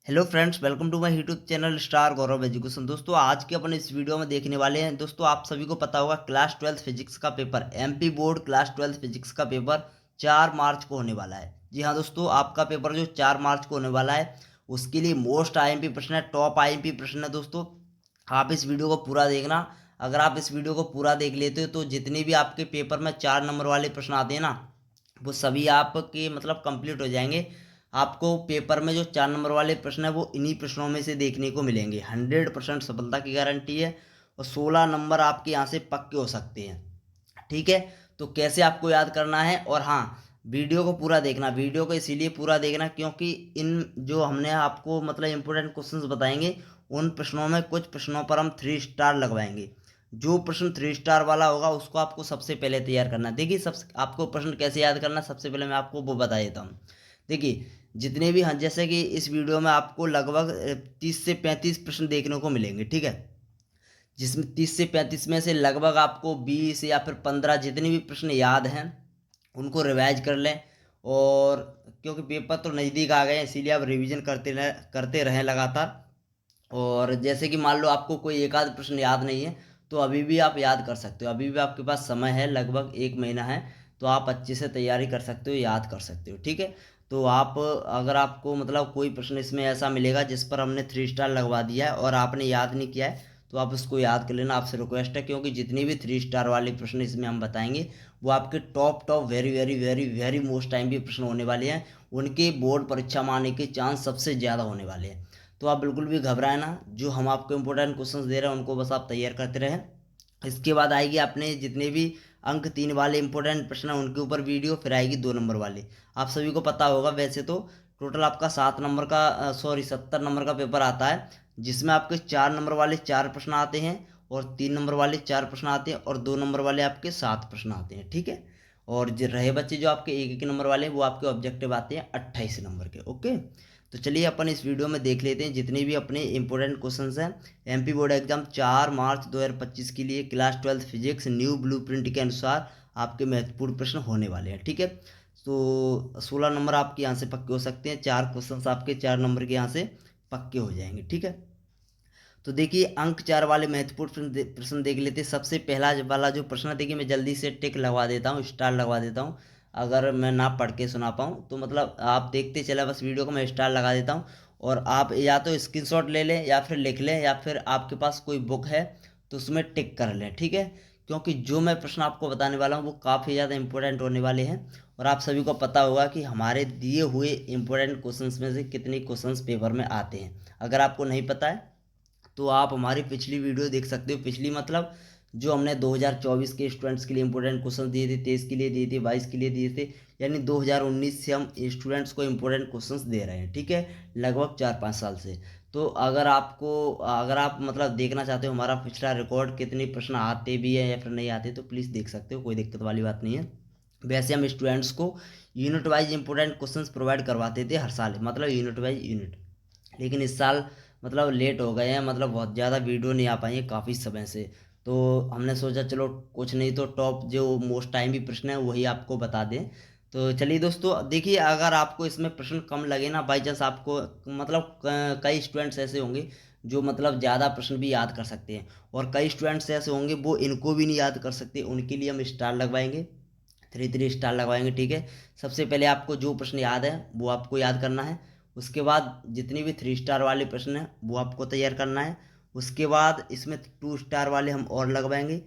Hello friends, welcome to my YouTube channel star Gaurav education. दोस्तों, आज के अपन इस वीडियो में देखने वाले हैं। दोस्तों, आप सभी को पता होगा क्लास 12th फिजिक्स का paper MP board class 12th physics का पेपर 4 मार्च को होने वाला है। जी हाँ दोस्तों, आपका पेपर जो 4 मार्च को होने वाला है उसके लिए मोस्ट आईएमपी प्रश्न है, टॉप आईएमपी प्रश्न है। दोस्तों, आप इस वीडियो को पूरा देखना। अगर आप इस वीडियो को पूरा देख लेते हो तो जितने भी आपके पेपर में 4 नंबर वाले प्रश्न आते हैं ना, वो सभी आपके मतलब कंप्लीट हो जाएंगे। आपको पेपर में जो 4 नंबर वाले प्रश्न है वो इन्हीं प्रश्नों में से देखने को मिलेंगे। 100% सफलता की गारंटी है और 16 नंबर आपके यहाँ से पक्के हो सकते हैं। ठीक है, तो कैसे आपको याद करना है, और हाँ, वीडियो को पूरा देखना। वीडियो को इसीलिए पूरा देखना क्योंकि इन जो हमने आपको मतलब इंपोर्टेंट क्वेश्चंस बताएंगे, उन प्रश्नों में कुछ प्रश्नों पर हम 3 स्टार लगवाएंगे। जो प्रश्न 3 स्टार वाला होगा उसको आपको सबसे पहले तैयार करना है। देखिए, सब आपको प्रश्न कैसे याद करना है, सबसे पहले मैं आपको वो बता देता हूँ। देखिए, जितने भी, हाँ, जैसे कि इस वीडियो में आपको लगभग 30 से 35 प्रश्न देखने को मिलेंगे। ठीक है, जिसमें 30 से 35 में से लगभग आपको 20 या फिर 15 जितने भी प्रश्न याद हैं उनको रिवाइज कर लें। और क्योंकि पेपर तो नज़दीक आ गए हैं, इसीलिए आप रिवीजन करते रहें लगातार। और जैसे कि मान लो आपको कोई एक आध प्रश्न याद नहीं है तो अभी भी आप याद कर सकते हो, अभी भी आपके पास समय है, लगभग 1 महीना है। तो आप अच्छे से तैयारी कर सकते हो, याद कर सकते हो। ठीक है, तो आप, अगर आपको मतलब कोई प्रश्न इसमें ऐसा मिलेगा जिस पर हमने 3 स्टार लगवा दिया है और आपने याद नहीं किया है, तो आप उसको याद कर लेना, आपसे रिक्वेस्ट है। क्योंकि जितने भी 3 स्टार वाले प्रश्न इसमें हम बताएंगे वो आपके top top very very very very most time भी प्रश्न होने वाले हैं। उनके बोर्ड परीक्षा में आने के चांस सबसे ज़्यादा होने वाले हैं। तो आप बिल्कुल भी घबराए ना, जो हम आपको इंपॉर्टेंट क्वेश्चंस दे रहे हैं उनको बस आप तैयार करते रहें। इसके बाद आएगी अपने जितने भी अंक 3 वाले इंपॉर्टेंट प्रश्न हैं उनके ऊपर वीडियो, फिर आएगी 2 नंबर वाले। आप सभी को पता होगा वैसे तो टोटल आपका 7 नंबर का, सॉरी, 70 नंबर का पेपर आता है, जिसमें आपके 4 नंबर वाले 4 प्रश्न आते हैं और 3 नंबर वाले 4 प्रश्न आते हैं और 2 नंबर वाले आपके 7 प्रश्न आते हैं। ठीक है, और जो रहे बच्चे जो आपके एक एक नंबर वाले हैं वो आपके ऑब्जेक्टिव आते हैं 28 नंबर के। ओके, तो चलिए अपन इस वीडियो में देख लेते हैं जितने भी अपने इंपॉर्टेंट क्वेश्चंस हैं एमपी बोर्ड एग्जाम 4 मार्च 2025 के लिए class 12th physics new blueprint के अनुसार आपके महत्वपूर्ण प्रश्न होने वाले हैं। ठीक है, तो 16 नंबर आपके यहाँ से पक्के हो सकते हैं, 4 क्वेश्चंस आपके 4 नंबर के यहाँ से पक्के हो जाएंगे। ठीक है, तो देखिए, अंक 4 वाले महत्वपूर्ण प्रश्न देख लेते हैं। सबसे पहला वाला जो प्रश्न है, देखिए मैं जल्दी से टिक लगवा देता हूँ, स्टार लगवा देता हूँ। अगर मैं ना पढ़ के सुना पाऊँ तो मतलब आप देखते चले बस वीडियो को, मैं स्टार लगा देता हूँ। और आप या तो स्क्रीनशॉट ले लें या फिर लिख लें या फिर आपके पास कोई बुक है तो उसमें टिक कर लें। ठीक है, क्योंकि जो मैं प्रश्न आपको बताने वाला हूँ वो काफ़ी ज़्यादा इंपॉर्टेंट होने वाले हैं। और आप सभी को पता होगा कि हमारे दिए हुए इंपॉर्टेंट क्वेश्चंस में से कितने क्वेश्चंस पेपर में आते हैं। अगर आपको नहीं पता है तो आप हमारी पिछली वीडियो देख सकते हो। पिछली मतलब जो हमने 2024 के स्टूडेंट्स के लिए इंपॉर्टेंट क्वेश्चन दिए थे, 23 के लिए दिए थे, 22 के लिए दिए थे, यानी 2019 से हम स्टूडेंट्स को इंपॉर्टेंट क्वेश्चंस दे रहे हैं। ठीक है, लगभग 4-5 साल से। तो अगर आप मतलब देखना चाहते हो हमारा पिछला रिकॉर्ड कितने प्रश्न आते भी हैं या फिर नहीं आते, तो प्लीज़ देख सकते हो, कोई दिक्कत वाली बात नहीं है। वैसे हम स्टूडेंट्स को unit wise important questions provide करवाते थे हर साल, मतलब यूनिट वाइज यूनिट। लेकिन इस साल मतलब लेट हो गए हैं, मतलब बहुत ज़्यादा वीडियो नहीं आ पाई है काफ़ी समय से। तो हमने सोचा चलो कुछ नहीं तो टॉप जो मोस्ट टाइम भी प्रश्न है वही आपको बता दें। तो चलिए दोस्तों, देखिए, अगर आपको इसमें प्रश्न कम लगे ना, बाई चांस आपको मतलब कई स्टूडेंट्स ऐसे होंगे जो मतलब ज़्यादा प्रश्न भी याद कर सकते हैं, और कई स्टूडेंट्स ऐसे होंगे वो इनको भी नहीं याद कर सकते, उनके लिए हम स्टार लगवाएंगे, 3 3 स्टार लगवाएंगे। ठीक है, सबसे पहले आपको जो प्रश्न याद है वो आपको याद करना है। उसके बाद जितने भी 3 स्टार वाले प्रश्न हैं वो आपको तैयार करना है। उसके बाद इसमें 2 स्टार वाले हम और लगवाएंगे।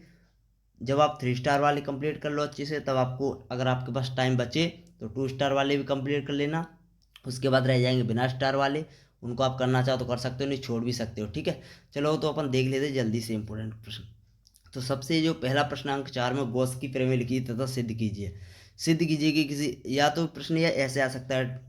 जब आप 3 स्टार वाले कंप्लीट कर लो अच्छे से, तब आपको, अगर आपके पास टाइम बचे तो 2 स्टार वाले भी कंप्लीट कर लेना। उसके बाद रह जाएंगे बिना स्टार वाले, उनको आप करना चाहो तो कर सकते हो, नहीं छोड़ भी सकते हो। ठीक है, चलो तो अपन देख लेते हैं जल्दी से इंपॉर्टेंट प्रश्न। तो सबसे जो पहला प्रश्न अंक 4 में गॉस की प्रमेय लिखिए तथा सिद्ध कीजिए। सिद्ध कीजिए कि किसी, या तो प्रश्न या ऐसे आ सकता है,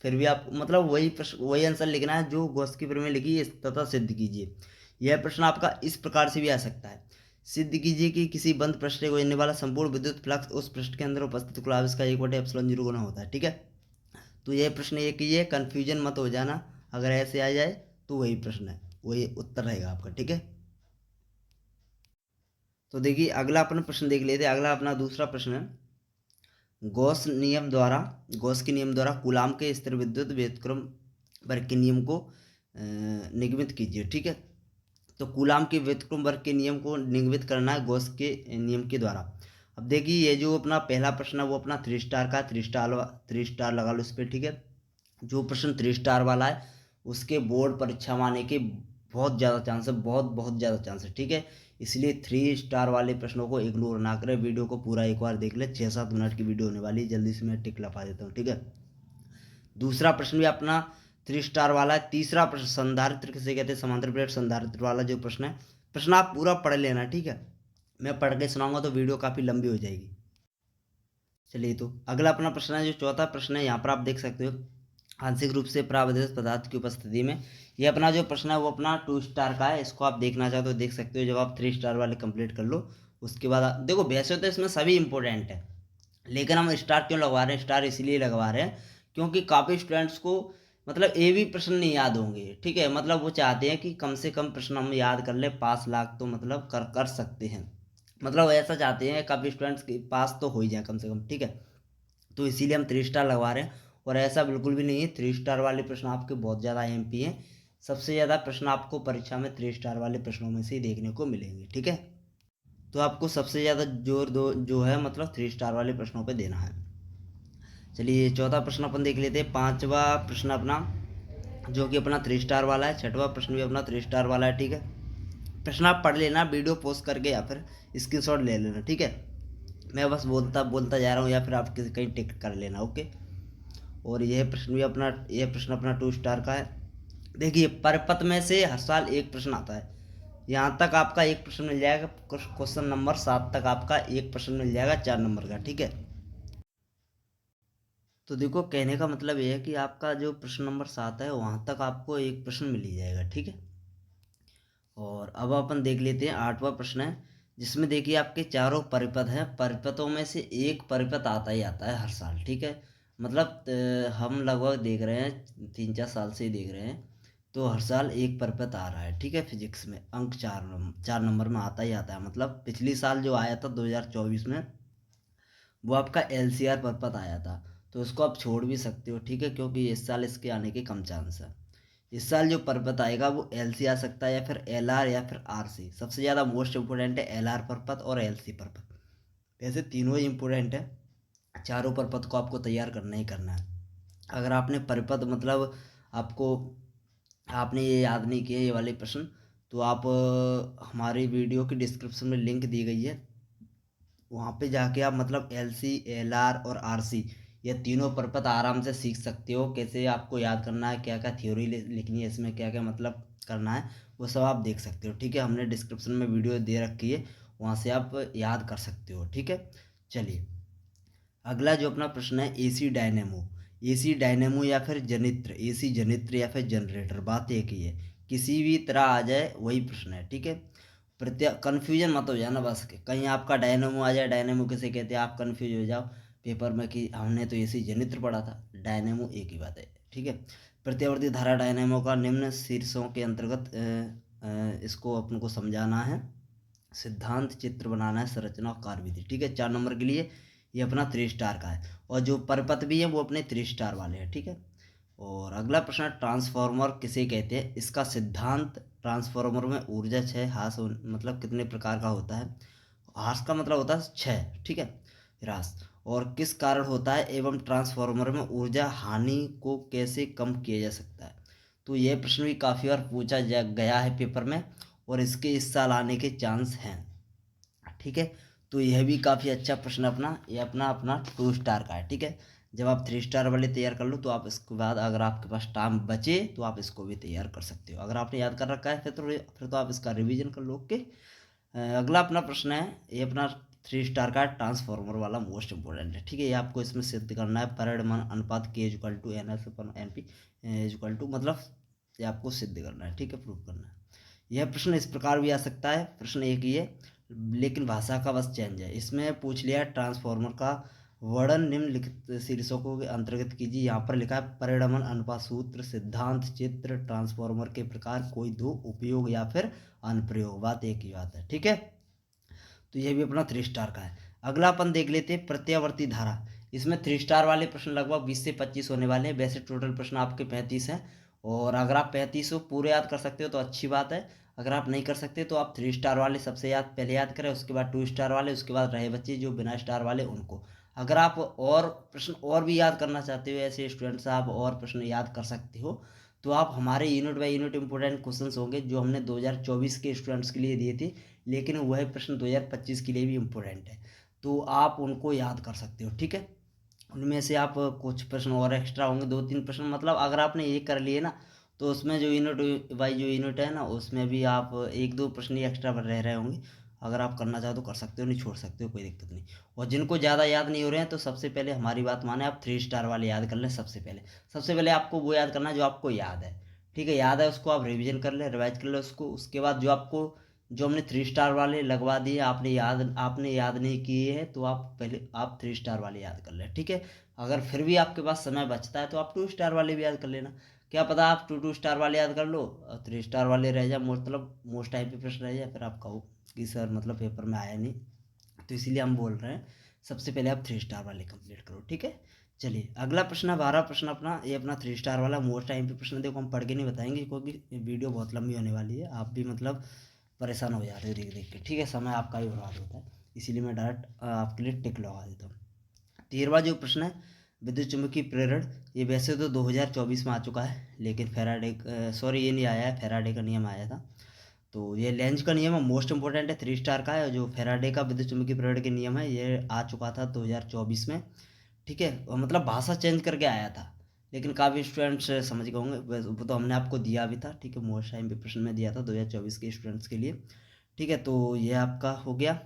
फिर भी आप मतलब वही प्रश्न वही आंसर लिखना है जो गॉस की प्रमेय लिखी है तथा सिद्ध कीजिए। यह प्रश्न आपका इस प्रकार से भी आ सकता है। सिद्ध कीजिए कि किसी बंद पृष्ठ को लेने वाला संपूर्ण विद्युत फ्लक्स उस पृष्ठ के अंदर उपस्थित कुल आवेश का 1/ε0 गुना होता है। ठीक है, तो यह प्रश्न ये कीजिए, कन्फ्यूजन मत हो जाना, अगर ऐसे आ जाए तो वही प्रश्न है, वही उत्तर रहेगा आपका। ठीक है, तो देखिए अगला अपन प्रश्न देख लेते हैं। अगला अपना दूसरा प्रश्न है, गॉस के नियम द्वारा कूलाम के स्थिर विद्युत व्युत्क्रम वर्ग के नियम को निगमित कीजिए। ठीक है, तो कूलाम के व्युत्क्रम वर्ग के नियम को निगमित करना है गॉस के नियम के द्वारा। अब देखिए ये जो अपना पहला प्रश्न है वो अपना 3 स्टार का है, 3 स्टार लगा लो इस पर। ठीक है, जो प्रश्न 3 स्टार वाला है उसके बोर्ड परीक्षा में आने के बहुत ज़्यादा चांस है, बहुत ज़्यादा चांस है। ठीक है, इसलिए 3 स्टार वाले प्रश्नों को इग्नोर ना करें। वीडियो को पूरा एक बार देख ले, 6-7 मिनट की वीडियो होने वाली है, जल्दी से मैं टिक लगा देता हूँ। ठीक है, दूसरा प्रश्न भी अपना 3 स्टार वाला है। तीसरा प्रश्न संधारित्र किसे कहते हैं, समांतर प्लेट संधारित्र वाला जो प्रश्न है, प्रश्न आप पूरा पढ़ लेना। ठीक है, मैं पढ़ के सुनाऊंगा तो वीडियो काफ़ी लंबी हो जाएगी। चलिए, तो अगला अपना प्रश्न है, जो चौथा प्रश्न है यहाँ पर आप देख सकते हो, आंशिक रूप से प्रावधिक पदार्थ की उपस्थिति में। ये अपना जो प्रश्न है वो अपना 2 स्टार का है। इसको आप देखना चाहो तो देख सकते हो। जब आप 3 स्टार वाले कंप्लीट कर लो उसके बाद देखो, वैसे तो इसमें सभी इंपॉर्टेंट है, लेकिन हम स्टार क्यों लगवा रहे हैं, स्टार इसलिए लगवा रहे हैं क्योंकि काफ़ी स्टूडेंट्स को मतलब ए भी प्रश्न नहीं याद होंगे। ठीक है, मतलब वो चाहते हैं कि कम से कम प्रश्न हम याद कर ले, पास लाख तो मतलब कर सकते हैं, मतलब ऐसा चाहते हैं काफ़ी स्टूडेंट्स के पास तो हो ही जाए कम से कम। ठीक है, तो इसीलिए हम 3 स्टार लगवा रहे हैं। और ऐसा बिल्कुल भी नहीं है, 3 स्टार वाले प्रश्न आपके बहुत ज़्यादा एमपी हैं। सबसे ज़्यादा प्रश्न आपको परीक्षा में 3 स्टार वाले प्रश्नों में से ही देखने को मिलेंगे। ठीक है, तो आपको सबसे ज़्यादा जोर दो जो है मतलब 3 स्टार वाले प्रश्नों पे देना है। चलिए, चौथा प्रश्न अपन देख लेते हैं। पांचवा प्रश्न अपना जो कि अपना 3 स्टार वाला है। छठवां प्रश्न भी अपना 3 स्टार वाला है। ठीक है, प्रश्न आप पढ़ लेना वीडियो पॉज करके या फिर स्क्रीनशॉट ले लेना। ठीक है, मैं बस बोलता बोलता जा रहा हूँ या फिर आप किसी कहीं टिक कर लेना। ओके, और यह प्रश्न भी अपना, यह प्रश्न अपना 2 स्टार का है। देखिए, परपथ में से हर साल एक प्रश्न आता है। यहाँ तक आपका एक प्रश्न मिल जाएगा, क्वेश्चन नंबर 7 तक आपका एक प्रश्न मिल जाएगा 4 नंबर का। ठीक है, तो देखो कहने का मतलब ये है कि आपका जो प्रश्न नंबर 7 है वहाँ तक आपको एक प्रश्न मिल ही जाएगा। ठीक है, और अब अपन देख लेते हैं 8वां प्रश्न है, जिसमें देखिए आपके चारों परिपथ हैं। परिपथों में से एक परिपथ आता ही आता है हर साल। ठीक है, मतलब हम लगभग देख रहे हैं 3-4 साल से ही देख रहे हैं, तो हर साल एक परिपथ आ रहा है। ठीक है, फिजिक्स में अंक 4 नंबर में आता ही आता है। मतलब पिछली साल जो आया था 2024 में, वो आपका LCR परिपथ आया था, तो उसको आप छोड़ भी सकते हो। ठीक है, क्योंकि इस साल इसके आने के कम चांस है। इस साल जो पर्पत आएगा वो LC आ सकता है या फिर LR या फिर RC। सबसे ज़्यादा मोस्ट इम्पोर्टेंट है LR पर्पत और LC पर्पत। वैसे तीनों ही इम्पोर्टेंट है, चारों पर्पत को आपको तैयार करना ही करना है। अगर आपने पर्पत मतलब आपको आपने ये याद नहीं किया ये वाले प्रश्न, तो आप हमारी वीडियो की डिस्क्रिप्शन में लिंक दी गई है, वहाँ पे जाके आप मतलब LC LR और RC ये तीनों पर्पत आराम से सीख सकते हो। कैसे आपको याद करना है, क्या क्या थ्योरी लिखनी है इसमें, क्या क्या मतलब करना है, वो सब आप देख सकते हो। ठीक है, हमने डिस्क्रिप्शन में वीडियो दे रखी है, वहाँ से आप याद कर सकते हो। ठीक है, चलिए, अगला जो अपना प्रश्न है AC डायनेमो। AC डायनेमो या फिर जनित्र, AC जनित्र या फिर जनरेटर, बात एक ही है, किसी भी तरह आ जाए वही प्रश्न है। ठीक है, कन्फ्यूजन मत हो जाना बस, कहीं आपका डायनेमो आ जाए, डायनेमो किसे कहते हैं आप कन्फ्यूज हो जाओ पेपर में कि हमने तो AC जनित्र पढ़ा था, डायनेमो एक ही बात है। ठीक है, प्रत्यावर्ती धारा डायनेमो का निम्न शीर्षों के अंतर्गत इसको अपन को समझाना है, सिद्धांत, चित्र बनाना है, संरचना और कार्यविधि। ठीक है, 4 नंबर के लिए ये अपना 3 स्टार का है, और जो परपथ भी है वो अपने 3 स्टार वाले हैं। ठीक है, और अगला प्रश्न, ट्रांसफार्मर किसे कहते हैं, इसका सिद्धांत, ट्रांसफार्मर में ऊर्जा 6 ह्रास मतलब कितने प्रकार का होता है, ह्रास का मतलब होता है 6। ठीक है, ह्रास, और किस कारण होता है, एवं ट्रांसफार्मर में ऊर्जा हानि को कैसे कम किया जा सकता है। तो यह प्रश्न भी काफ़ी बार पूछा गया है पेपर में, और इसके इस साल आने के चांस हैं। ठीक है, तो यह भी काफ़ी अच्छा प्रश्न अपना, ये अपना अपना 2 स्टार का है। ठीक है, जब आप 3 स्टार वाले तैयार कर लो तो आप इसके बाद अगर आपके पास टाइम बचे तो आप इसको भी तैयार कर सकते हो। अगर आपने याद कर रखा है फिर तो आप इसका रिवीजन कर लो। ओके, अगला अपना प्रश्न है, ये अपना 3 स्टार का ट्रांसफॉर्मर वाला मोस्ट इंपॉर्टेंट है। ठीक है, ये आपको इसमें सिद्ध करना है, परिमाण अनुपात K=NS/NP मतलब ये आपको सिद्ध करना है। ठीक है, प्रूव करना है। यह प्रश्न इस प्रकार भी आ सकता है, प्रश्न एक ही है लेकिन भाषा का बस चेंज है। इसमें पूछ लिया ट्रांसफॉर्मर का वर्णन निम्नलिखित शीर्षकों के अंतर्गत कीजिए। यहाँ पर लिखा है परिणमन, अनुपात सूत्र, सिद्धांत, चित्र, ट्रांसफॉर्मर के प्रकार, कोई दो उपयोग या फिर अनुप्रयोग, बात एक ही बात है। ठीक है, तो यह भी अपना 3 स्टार का है। अगला अपन देख लेते हैं प्रत्यावर्ती धारा। इसमें 3 स्टार वाले प्रश्न लगभग 20 से 25 होने वाले हैं, वैसे टोटल प्रश्न आपके 35 हैं, और अगर आप 3500 पूरे याद कर सकते हो तो अच्छी बात है। अगर आप नहीं कर सकते तो आप 3 स्टार वाले सबसे पहले याद करें, उसके बाद 2 स्टार वाले, उसके बाद रहे बच्चे जो बिना स्टार वाले उनको। अगर आप और प्रश्न और भी याद करना चाहते हो, ऐसे स्टूडेंट्स आप और प्रश्न याद कर सकते हो, तो आप हमारे unit by unit important questions होंगे जो हमने 2024 के स्टूडेंट्स के लिए दिए थे, लेकिन वही प्रश्न 2025 के लिए भी इम्पोर्टेंट है, तो आप उनको याद कर सकते हो। ठीक है, उनमें से आप कुछ प्रश्न और एक्स्ट्रा होंगे, 2-3 प्रश्न, मतलब अगर आपने ये कर लिए ना तो उसमें जो यूनिट वाइज जो यूनिट है ना उसमें भी आप 1-2 प्रश्न ही एक्स्ट्रा रह रहे होंगे। अगर आप करना चाहो तो कर सकते हो, नहीं छोड़ सकते हो, कोई दिक्कत नहीं। और जिनको ज़्यादा याद नहीं हो रहे हैं तो सबसे पहले हमारी बात माने, आप 3 स्टार वाले याद कर लें। सबसे पहले आपको वो याद करना है जो आपको याद है। ठीक है, याद है उसको आप रिविजन कर लें, रिवाइज कर लें उसको। उसके बाद जो हमने 3 स्टार वाले लगवा दिए, आपने याद नहीं किए हैं, तो आप 3 स्टार वाले याद कर लें। ठीक है, अगर फिर भी आपके पास समय बचता है तो आप 2 स्टार वाले भी याद कर लेना। क्या पता आप 2 स्टार वाले याद कर लो और 3 स्टार वाले रह जाए, मतलब मोस्ट टाइम पे प्रश्न रह जाए, फिर आप कहो कि सर मतलब पेपर में आया नहीं। तो इसीलिए हम बोल रहे हैं सबसे पहले आप 3 स्टार वाले कंप्लीट करो। ठीक है, चलिए अगला प्रश्न है 12 प्रश्न अपना, ये अपना 3 स्टार वाला मोस्ट टाइम पे प्रश्न। देखो हम पढ़ के नहीं बताएंगे क्योंकि वीडियो बहुत लंबी होने वाली है, आप भी मतलब परेशान हो जाते हो देख देख के। ठीक है, समय आपका ही बर्बाद होता है, इसीलिए मैं डायरेक्ट आपके लिए टिक लगा देता हूँ। 13वां जो प्रश्न है, विद्युत चुम्बकीय प्रेरण, ये वैसे तो 2024 में आ चुका है, लेकिन सॉरी ये नहीं आया है, फैराडे का नियम आया था। तो ये लेंज का नियम है, मोस्ट इंपॉर्टेंट है, 3 स्टार का है। जो फैराडे का विद्युत चुम्बकीय प्रेरण के नियम है ये आ चुका था 2024 में। ठीक है, और मतलब भाषा चेंज करके आया था, लेकिन काफ़ी स्टूडेंट्स समझ गए होंगे, वो तो हमने आपको दिया भी था। ठीक है, मोस्ट टाइम पे प्रश्न में दिया था 2024 के स्टूडेंट्स के लिए। ठीक है, तो ये आपका हो गया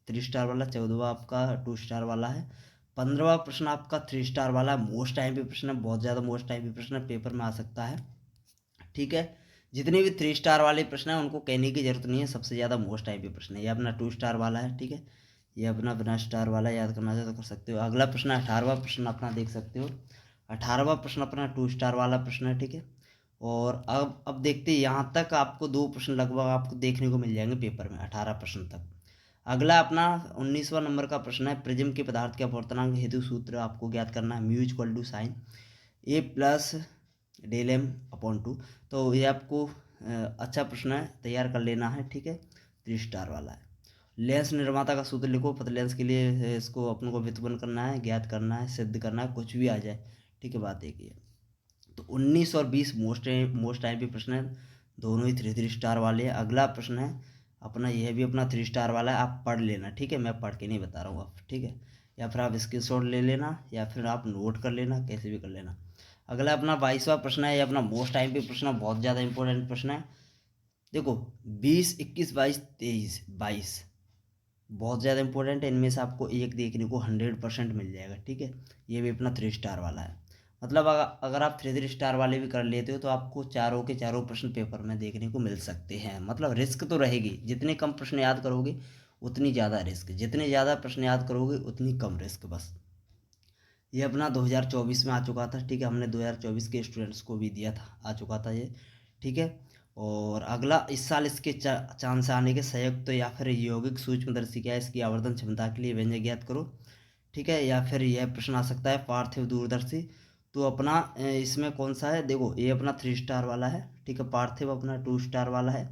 3 स्टार वाला। 14वां आपका 2 स्टार वाला है। 15वां प्रश्न आपका 3 स्टार वाला है, मोस्ट टाइम पे प्रश्न है, बहुत ज़्यादा मोस्ट टाइम पे प्रश्न है, पेपर में आ सकता है। ठीक है, जितने भी 3 स्टार वाले प्रश्न हैं उनको कहने की जरूरत नहीं है, सबसे ज़्यादा मोस्ट टाइप के प्रश्न है। ये अपना 2 स्टार वाला है। ठीक है, ये अपना बिना स्टार वाला, याद करना चाहे तो कर सकते हो। अगला प्रश्न 18वां प्रश्न अपना देख सकते हो। 18वां प्रश्न अपना 2 स्टार वाला प्रश्न है। ठीक है, और अब देखते हैं, यहाँ तक आपको 2 प्रश्न लगभग आपको देखने को मिल जाएंगे पेपर में 18 प्रश्न तक। अगला अपना 19वां नंबर का प्रश्न है, प्रिज्म के पदार्थ के अपवर्तनांक हेतु सूत्र आपको ज्ञात करना है, mu equal to sine A plus del M upon two. तो ये आपको अच्छा प्रश्न है, तैयार कर लेना है। ठीक है, 3 स्टार वाला है। लेंस निर्माता का सूत्र लिखो, पतले लेंस के लिए इसको अपन को व्युत्पन्न करना है, ज्ञात करना है, सिद्ध करना है, कुछ भी आ जाए। ठीक है, बात एक ही है। तो 19 और 20 मोस्ट टाइम पे प्रश्न है, दोनों ही 3 स्टार वाले हैं। अगला प्रश्न है अपना, यह भी अपना 3 स्टार वाला है, आप पढ़ लेना। ठीक है, मैं पढ़ के नहीं बता रहा हूँ आप। ठीक है, या फिर आप स्क्रीनशॉट ले लेना या फिर आप नोट कर लेना, कैसे भी कर लेना। अगला अपना 22वां प्रश्न है, ये अपना मोस्ट टाइम पे प्रश्न है, बहुत ज़्यादा इंपॉर्टेंट प्रश्न है। देखो 20, 21, 22, 23, 22 बहुत ज़्यादा इंपॉर्टेंट है, इनमें से आपको एक देखने को 100% मिल जाएगा। ठीक है, ये भी अपना 3 स्टार वाला है। मतलब अगर आप 3 स्टार वाले भी कर लेते हो तो आपको चारों के चारों प्रश्न पेपर में देखने को मिल सकते हैं। मतलब रिस्क तो रहेगी, जितने कम प्रश्न याद करोगे उतनी ज़्यादा रिस्क, जितने ज़्यादा प्रश्न याद करोगे उतनी कम रिस्क। बस ये अपना 2024 में आ चुका था। ठीक है, हमने 2024 के स्टूडेंट्स को भी दिया था, आ चुका था ये। ठीक है, और अगला इस साल इसके चांद से आने के संयुक्त या फिर यौगिक सूक्ष्मदर्शी क्या है, इसकी आवर्धन क्षमता के लिए व्यंजक ज्ञात करो। ठीक है, या फिर यह प्रश्न आ सकता है पार्थिव दूरदर्शी। तो अपना इसमें कौन सा है, देखो ये अपना 3 स्टार वाला है। ठीक है, पार्थिव अपना 2 स्टार वाला है,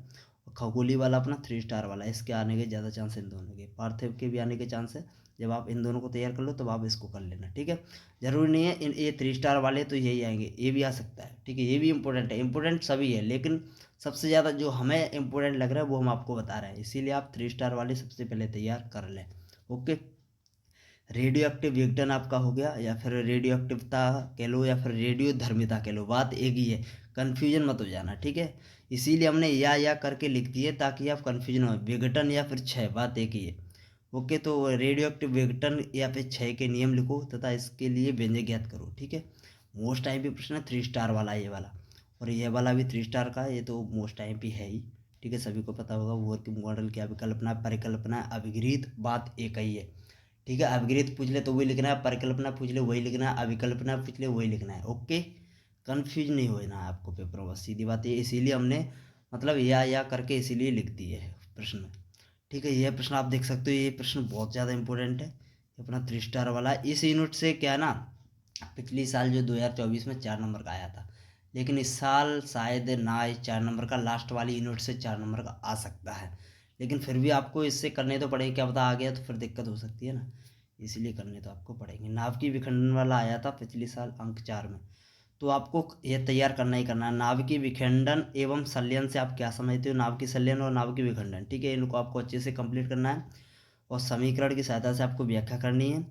और खगोली वाला अपना 3 स्टार वाला है। इसके आने के ज़्यादा चांस इन दोनों के, पार्थिव के भी आने के चांस है। जब आप इन दोनों को तैयार कर लो तब आप इसको कर लेना। ठीक है, जरूरी नहीं है ये 3 स्टार वाले तो यही आएंगे, ये भी आ सकता है। ठीक है, ये भी इंपॉर्टेंट है, इंपॉर्टेंट सभी है, लेकिन सबसे ज़्यादा जो हमें इंपॉर्टेंट लग रहा है वो हम आपको बता रहे हैं, इसीलिए आप 3 स्टार वाले सबसे पहले तैयार कर लें। ओके, रेडियो एक्टिव विघटन आपका हो गया, या फिर रेडियो एक्टिवता कह लो या फिर रेडियो धर्मिता कह लो, बात एक ही है, कन्फ्यूजन मत हो जाना। ठीक है, इसीलिए हमने या करके लिख दिए ताकि आप कन्फ्यूजन हो, विघटन या फिर क्षय, बात एक ही है। ओके, तो रेडियो एक्टिव विघटन या फिर क्षय के नियम लिखो तथा इसके लिए व्यंजक ज्ञात करो। ठीक है, मोस्ट टाइम पे प्रश्न है, 3 स्टार वाला ये वाला, और ये वाला भी 3 स्टार का है, ये तो मोस्ट टाइम पे है ही। ठीक है, सभी को पता होगा वर्किंग मॉडल क्या विकल्पना परिकल्पना अभिगृहित, बात एक ही है। ठीक है, अभिगृहित पूछ ले तो वही लिखना है, परिकल्पना पूछ ले वही लिखना है, अभिकल्पना पूछ ले वही लिखना है। ओके, कन्फ्यूज नहीं होना है आपको पेपर में, बस सीधी बात है। इसीलिए हमने मतलब या करके इसीलिए लिख दिए है प्रश्न में। ठीक है, यह प्रश्न आप देख सकते हो, ये प्रश्न बहुत ज़्यादा इंपॉर्टेंट है, ये अपना 3 स्टार वाला है। इस यूनिट से क्या है ना, पिछली साल जो 2024 में 4 नंबर का आया था, लेकिन इस साल शायद ना आए 4 नंबर का, लास्ट वाली यूनिट से 4 नंबर का आ सकता है। लेकिन फिर भी आपको इससे करने तो पड़ेंगे, क्या पता आ गया तो फिर दिक्कत हो सकती है ना, इसलिए करने तो आपको पड़ेंगे। नाभ की विखंडन वाला आया था पिछले साल अंक 4 में, तो आपको ये तैयार करना ही करना है। नाभ की विखंडन एवं संलयन से आप क्या समझते हो, नाभ की संलयन और नाभ की विखंडन, ठीक है, इनको आपको अच्छे से कंप्लीट करना है और समीकरण की सहायता से आपको व्याख्या करनी है,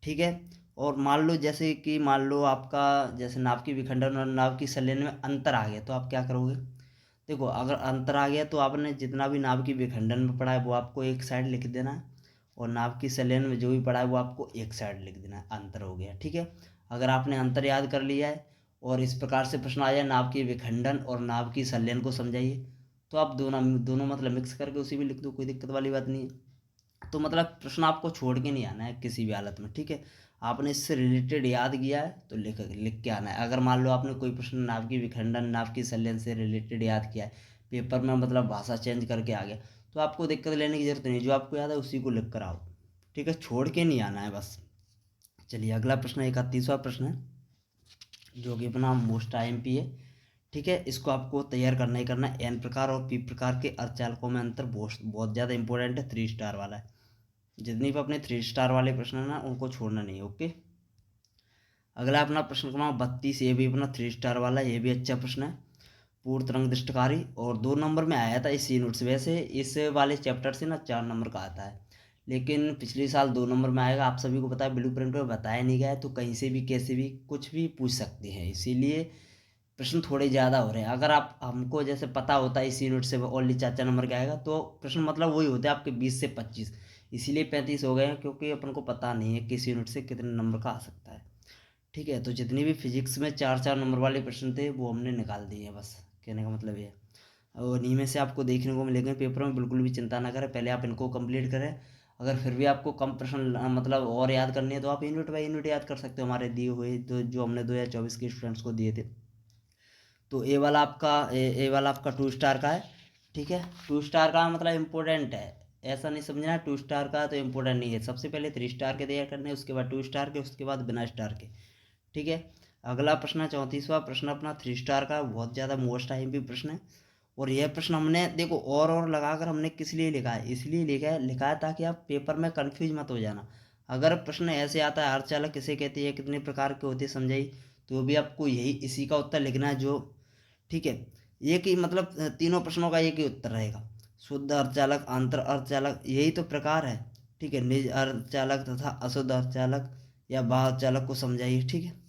ठीक है। और मान लो जैसे कि मान लो आपका जैसे नाभ की विखंडन और नाभ की संलयन में अंतर आ गया, तो आप क्या करोगे। देखो अगर अंतर आ गया तो आपने जितना भी नाभ की विखंडन में पढ़ा है वो आपको एक साइड लिख देना है, और नाभ की संलयन में जो भी पढ़ा है वो आपको एक साइड लिख देना है, अंतर हो गया, ठीक है। अगर आपने अंतर याद कर लिया है और इस प्रकार से प्रश्न आ जाए नाभ की विखंडन और नाभ की संलयन को समझाइए, तो आप दोनों दोनों मतलब मिक्स करके उसी में लिख दो, कोई दिक्कत वाली बात नहीं है। तो मतलब प्रश्न आपको छोड़ के नहीं आना है किसी भी हालत में, ठीक है। आपने इससे रिलेटेड याद किया है तो लिख लिख के आना है। अगर मान लो आपने कोई प्रश्न नाभ की विखंडन नाभ की संलयन से रिलेटेड याद किया है, पेपर में मतलब भाषा चेंज करके आ गया, तो आपको दिक्कत लेने की जरूरत नहीं, जो आपको याद है उसी को लिख कर आओ, ठीक है, छोड़ के नहीं आना है बस। चलिए अगला प्रश्न 31वां प्रश्न है, जो कि अपना मोस्ट IMP है, ठीक है। इसको आपको तैयार करना ही करना है। एन प्रकार और पी प्रकार के अर्धचालकों में अंतर बहुत बहुत ज़्यादा इंपॉर्टेंट है, 3 स्टार वाला है। जितनी भी अपने 3 स्टार वाले प्रश्न है ना उनको छोड़ना नहीं है, ओके। अगला अपना प्रश्न क्रमांक 32, ये भी अपना 3 स्टार वाला, ये भी अच्छा प्रश्न है, पूर्ण तरंग दृष्टकारी, और 2 नंबर में आया था इस यूनिट से। वैसे इस वाले चैप्टर से ना 4 नंबर का आता है, लेकिन पिछले साल 2 नंबर में आएगा। आप सभी को पता है ब्लू प्रिंट में बताया नहीं गया है, तो कहीं से भी कैसे भी कुछ भी पूछ सकते हैं, इसीलिए प्रश्न थोड़े ज़्यादा हो रहे हैं। अगर आप हमको जैसे पता होता है इस यूनिट से ओनली 4 नंबर का आएगा, तो प्रश्न मतलब वही होते हैं आपके 20 से 25, इसीलिए 35 हो गए हैं, क्योंकि अपन को पता नहीं है किस यूनिट से कितने नंबर का आ सकता है, ठीक है। तो जितनी भी फिजिक्स में 4 नंबर वाले प्रश्न थे वो हमने निकाल दिए हैं, बस कहने का मतलब ये है। और इन्हीं में से आपको देखने को मिलेंगे पेपर में, बिल्कुल भी चिंता ना करें, पहले आप इनको कंप्लीट करें। अगर फिर भी आपको कम प्रश्न मतलब और याद करनी है तो आप यूनिट बाई यूनिट याद कर सकते हो, हमारे दिए हुए तो जो हमने 2024 के स्टूडेंट्स को दिए थे। तो ए वाला आपका 2 स्टार का है, ठीक है। 2 स्टार का मतलब इम्पोर्टेंट है, ऐसा नहीं समझना 2 स्टार का तो इम्पोर्टेंट नहीं है। सबसे पहले 3 स्टार के तैयार करने, उसके बाद 2 स्टार के, उसके बाद बिना स्टार के, ठीक है। अगला प्रश्न है 34वां प्रश्न अपना 3 स्टार का, बहुत ज़्यादा मोस्ट IMP प्रश्न है। और यह प्रश्न हमने देखो और लगाकर हमने किस लिए लिखा है, इसलिए लिखा है ताकि आप पेपर में कंफ्यूज मत हो जाना। अगर प्रश्न ऐसे आता है अर्धचालक किसे कहते हैं, कितने प्रकार के होते हैं समझाइए, तो भी आपको यही इसी का उत्तर लिखना है, जो ठीक है। एक ही मतलब तीनों प्रश्नों का एक ही उत्तर रहेगा, शुद्ध अर्धचालक, अंतर अर्धचालक, यही तो प्रकार है, ठीक है। निज अर्धचालक तथा अशुद्ध अर्धचालक या बाह्य अर्धचालक को समझाइए, ठीक है।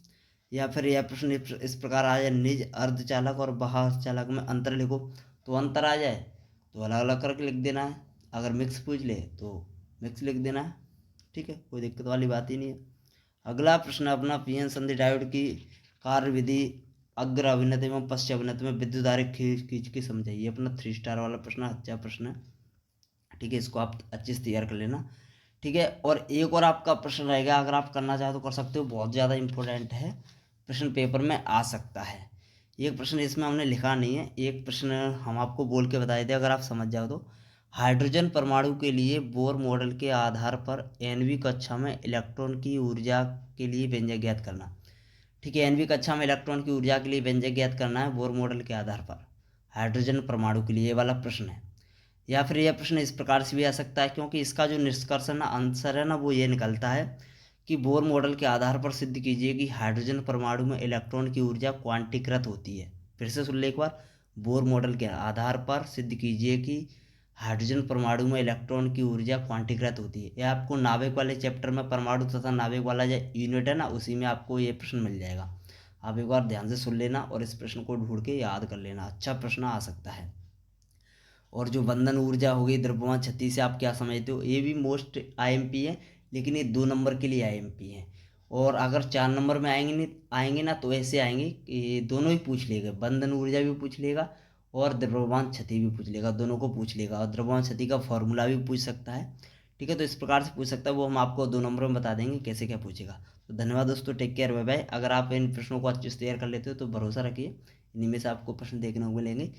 या फिर यह प्रश्न इस प्रकार आ जाए, निज अर्धचालक और बाह्य अर्धचालक में अंतर लिखो, तो अंतर आ जाए तो अलग अलग करके लिख देना है। अगर मिक्स पूछ ले तो मिक्स लिख देना है, ठीक है, कोई दिक्कत वाली बात ही नहीं है। अगला प्रश्न अपना पीएन संधि डायोड की कार्य विधि, अग्र अभिनत एवं पश्चिम अभिनत में विद्युत धारा खींच खींच के समझाइए, अपना 3 स्टार वाला प्रश्न, अच्छा प्रश्न है, ठीक है। इसको आप अच्छे से तैयार कर लेना, ठीक है। और एक और आपका प्रश्न रहेगा, अगर आप करना चाहो तो कर सकते हो, बहुत ज़्यादा इंपॉर्टेंट है, प्रश्न पेपर में आ सकता है। एक प्रश्न इसमें हमने लिखा नहीं है, एक प्रश्न हम आपको बोल के बताए थे, अगर आप समझ जाओ तो। हाइड्रोजन परमाणु के लिए बोर मॉडल के आधार पर NV कक्षा में इलेक्ट्रॉन की ऊर्जा के लिए व्यंजक ज्ञात करना, ठीक है। NV कक्षा में इलेक्ट्रॉन की ऊर्जा के लिए व्यंजक ज्ञात करना है बोर मॉडल के आधार पर, हाइड्रोजन परमाणु के लिए, ये वाला प्रश्न है। या फिर यह प्रश्न इस प्रकार से भी आ सकता है, क्योंकि इसका जो निष्कर्ष है ना, आंसर है ना, वो ये निकलता है कि बोर मॉडल के आधार पर सिद्ध कीजिए कि हाइड्रोजन परमाणु में इलेक्ट्रॉन की ऊर्जा क्वांटीकृत होती है। फिर से सुन ले एक बार, बोर मॉडल के आधार पर सिद्ध कीजिए कि हाइड्रोजन परमाणु में इलेक्ट्रॉन की ऊर्जा क्वांटीकृत होती है। यह आपको नाभिक वाले चैप्टर में परमाणु तथा नाभिक वाला जो यूनिट है ना, उसी में आपको ये प्रश्न मिल जाएगा। आप एक बार ध्यान से सुन लेना और इस प्रश्न को ढूंढ के याद कर लेना, अच्छा प्रश्न आ सकता है। और जो बंधन ऊर्जा हो गई द्रव्यमान क्षति से आप क्या समझते हो, ये भी मोस्ट IMP है, लेकिन ये 2 नंबर के लिए IMP है। और अगर 4 नंबर में आएंगे ना तो ऐसे आएंगे कि दोनों ही पूछ लेगा, बंधन ऊर्जा भी पूछ लेगा और द्रव्यमान क्षति भी पूछ लेगा, दोनों को पूछ लेगा, और द्रव्यमान क्षति का फॉर्मूला भी पूछ सकता है, ठीक है। तो इस प्रकार से पूछ सकता है, वो हम आपको 2 नंबर में बता देंगे कैसे क्या पूछेगा। तो धन्यवाद दोस्तों, टेक केयर, बाय बाय। अगर आप इन प्रश्नों को अच्छे से तैयार कर लेते हो तो भरोसा रखिए इन्हीं में से आपको प्रश्न देखने को मिलेंगे।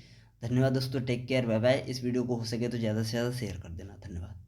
धन्यवाद दोस्तों, टेक केयर, बाय बाय। इस वीडियो को हो सके तो ज़्यादा से ज़्यादा शेयर कर देना, धन्यवाद।